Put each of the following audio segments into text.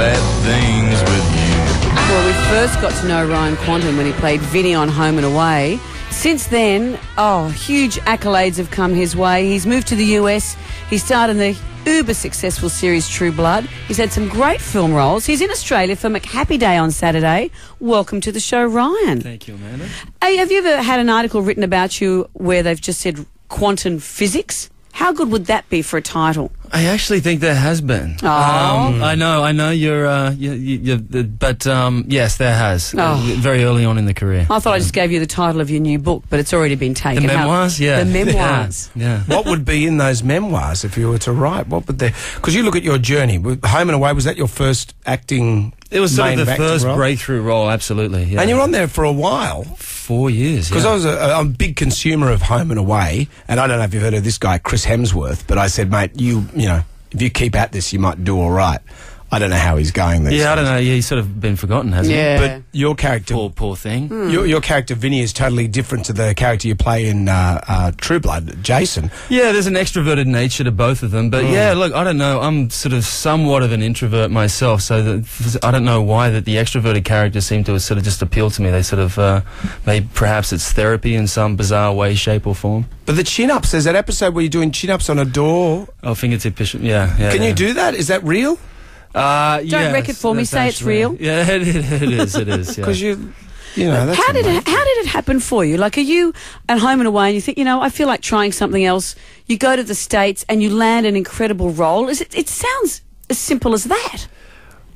bad things with you. Well, we first got to know Ryan Kwanten when he played Vinny on Home and Away. Since then, huge accolades have come his way. He's moved to the US. He starred in the uber-successful series True Blood. He's had some great film roles. He's in Australia for McHappy Day on Saturday. Welcome to the show, Ryan. Thank you, Amanda. Hey, have you ever had an article written about you where they've just said quantum physics? How good would that be for a title? I actually think there has been. Oh. I know you're but yes, there has. Very early on in the career. I thought I just gave you the title of your new book, but it's already been taken. The memoirs, The memoirs. Yeah. What would be in those memoirs if you were to write? What would they? Because you look at your journey. Home and Away, was that your first acting? It was sort of the first breakthrough role, absolutely. Yeah. And you were on there for a while. 4 years, Because I was a big consumer of Home and Away, and I don't know if you've heard of this guy, Chris Hemsworth, but I said, mate, you know, if you keep at this, you might do all right. I don't know how he's going these days. I don't know. Yeah, he's sort of been forgotten, hasn't he? But your character... Poor thing. Your character, Vinny, is totally different to the character you play in True Blood, Jason. Yeah, there's an extroverted nature to both of them. But yeah, look, I don't know. I'm sort of somewhat of an introvert myself, so I don't know why that the extroverted characters seem to sort of just appeal to me. They sort of, maybe perhaps it's therapy in some bizarre way, shape or form. But the chin-ups, there's that episode where you're doing chin-ups on a door. Oh, fingertip push. Yeah. Can you do that? Is that real? Don't wreck it for me. Say it's real. Yeah, it is. It is. Because you know. That's how did it happen for you? Like, are you at Home and Away and you think, you know, I feel like trying something else? You go to the States and you land an incredible role. It sounds as simple as that.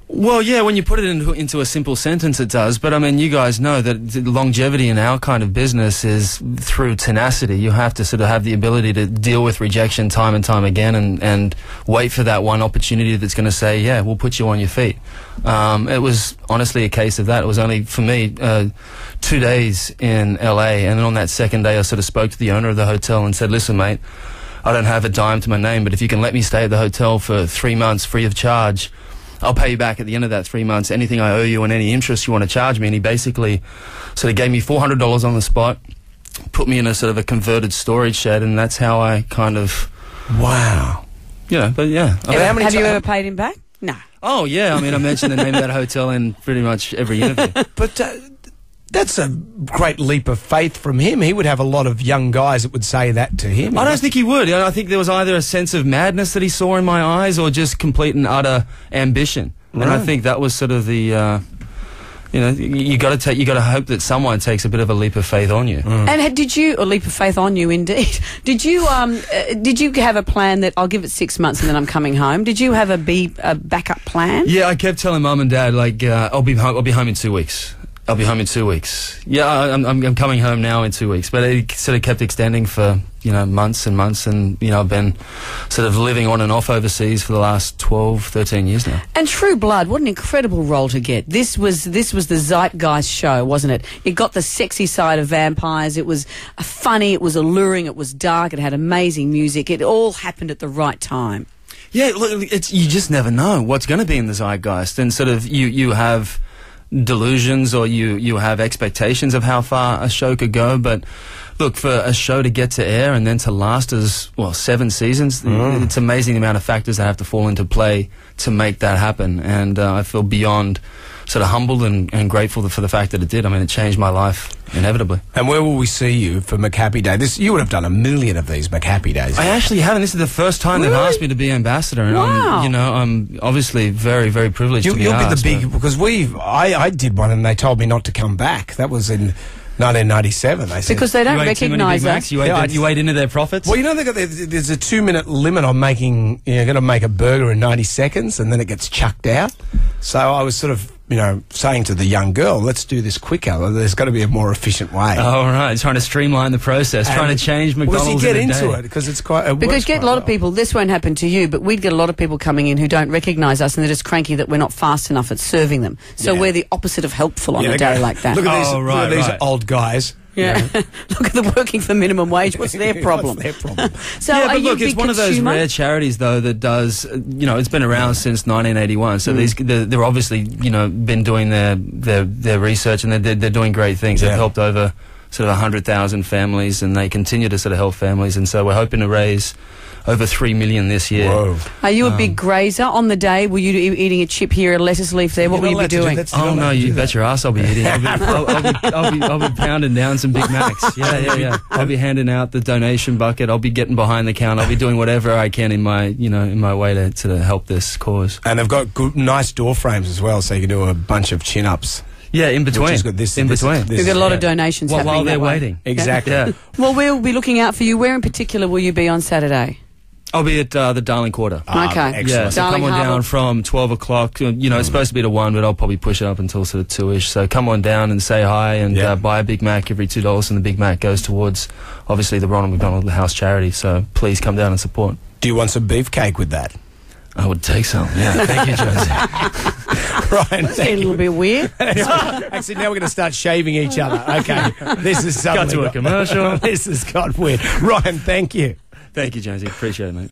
Well, yeah, when you put it into a simple sentence, it does. But, I mean, you guys know that longevity in our kind of business is through tenacity. You have to sort of have the ability to deal with rejection time and time again and wait for that one opportunity that's going to say, yeah, we'll put you on your feet. It was honestly a case of that. It was only, for me, 2 days in LA. And then on that second day, I sort of spoke to the owner of the hotel and said, listen, mate, I don't have a dime to my name, but if you can let me stay at the hotel for 3 months free of charge, I'll pay you back at the end of that 3 months anything I owe you and any interest you want to charge me. And he basically sort of gave me $400 on the spot, put me in a sort of a converted storage shed, and that's how I kind of... Wow. Yeah, but yeah. Have you ever paid him back? No. Oh, yeah. I mean, I mentioned the name of that hotel in pretty much every interview. But that's a great leap of faith from him. He would have a lot of young guys that would say that to him. I don't think he would. I think there was either a sense of madness that he saw in my eyes or just complete and utter ambition. Right. And I think that was sort of the, you know, you got to hope that someone takes a bit of a leap of faith on you. And did you, a leap of faith on you indeed, did you have a plan that I'll give it 6 months and then I'm coming home? Did you have a backup plan? Yeah, I kept telling Mum and Dad, like, I'll be home in 2 weeks. I'll be home in 2 weeks. Yeah, I'm coming home now in 2 weeks. But it sort of kept extending for, you know, months and months. And, you know, I've been sort of living on and off overseas for the last 12, 13 years now. And True Blood, what an incredible role to get. This was the zeitgeist show, wasn't it? It got the sexy side of vampires. It was funny, it was alluring, it was dark, it had amazing music. It all happened at the right time. Yeah, look, you just never know what's going to be in the zeitgeist. And sort of you have delusions or you have expectations of how far a show could go, but look, for a show to get to air and then to last as, well, 7 seasons, it's amazing the amount of factors that have to fall into play to make that happen. And I feel beyond sort of humbled and grateful for the fact that it did. I mean, it changed my life inevitably. And where will we see you for McHappy Day? You would have done 1 million of these McHappy Days. I actually haven't. This is the first time they've asked me to be ambassador, and I'm obviously very, very privileged to be asked. You'll be the big, because I did one and they told me not to come back. That was in 1997, they said. Because they don't recognise us. You ate into their profits? Well, you know, there's a 2-minute limit on making, you're going to make a burger in 90 seconds and then it gets chucked out. So I was sort of, you know, saying to the young girl, let's do this quicker. There's got to be a more efficient way. Oh, right. Trying to streamline the process, trying to change McDonald's in a day. Well, you get into it because it's quite... Because you get a lot of people, this won't happen to you, but we'd get a lot of people coming in who don't recognise us and they're just cranky that we're not fast enough at serving them. So we're the opposite of helpful on a day like that. Look at these old guys. Yeah. Look at them working for minimum wage. What's their problem? What's their problem? So yeah, but look, it's one of those rare charities, though, that does, you know, it's been around since 1981. So they're obviously, you know, been doing their research and they're doing great things. They've helped over sort of 100,000 families and they continue to sort of help families. And so we're hoping to raise over 3 million this year. Whoa. Are you a big grazer on the day? Will you be eating a chip here, a lettuce leaf there? What will you be doing? Oh no, you bet your ass I'll be eating. I'll be pounding down some Big Macs. Yeah. I'll be handing out the donation bucket. I'll be getting behind the counter. I'll be doing whatever I can in my way to help this cause. And they've got good, nice door frames as well, so you can do a bunch of chin-ups. Yeah, in between. Which is good. In between. We've got a lot of donations happening while they're that way. waiting. Exactly. Yeah. Well, we'll be looking out for you. Where in particular will you be on Saturday? I'll be at the Darling Quarter. Okay. Excellent. Yeah, so Darling come on Harbour. down from 12 o'clock. It's supposed to be to 1, but I'll probably push it up until sort of 2-ish. So come on down and say hi and buy a Big Mac. Every $2 and the Big Mac goes towards, obviously, the Ronald McDonald House charity. So please come down and support. Do you want some beefcake with that? I would take some. Yeah, thank you, Jonesy. Ryan, It's getting a little bit weird. Actually, now we're going to start shaving each other. Okay. This is Cut to a commercial. This has got weird. Ryan, thank you. Thank you, Jonesy. Appreciate it, mate.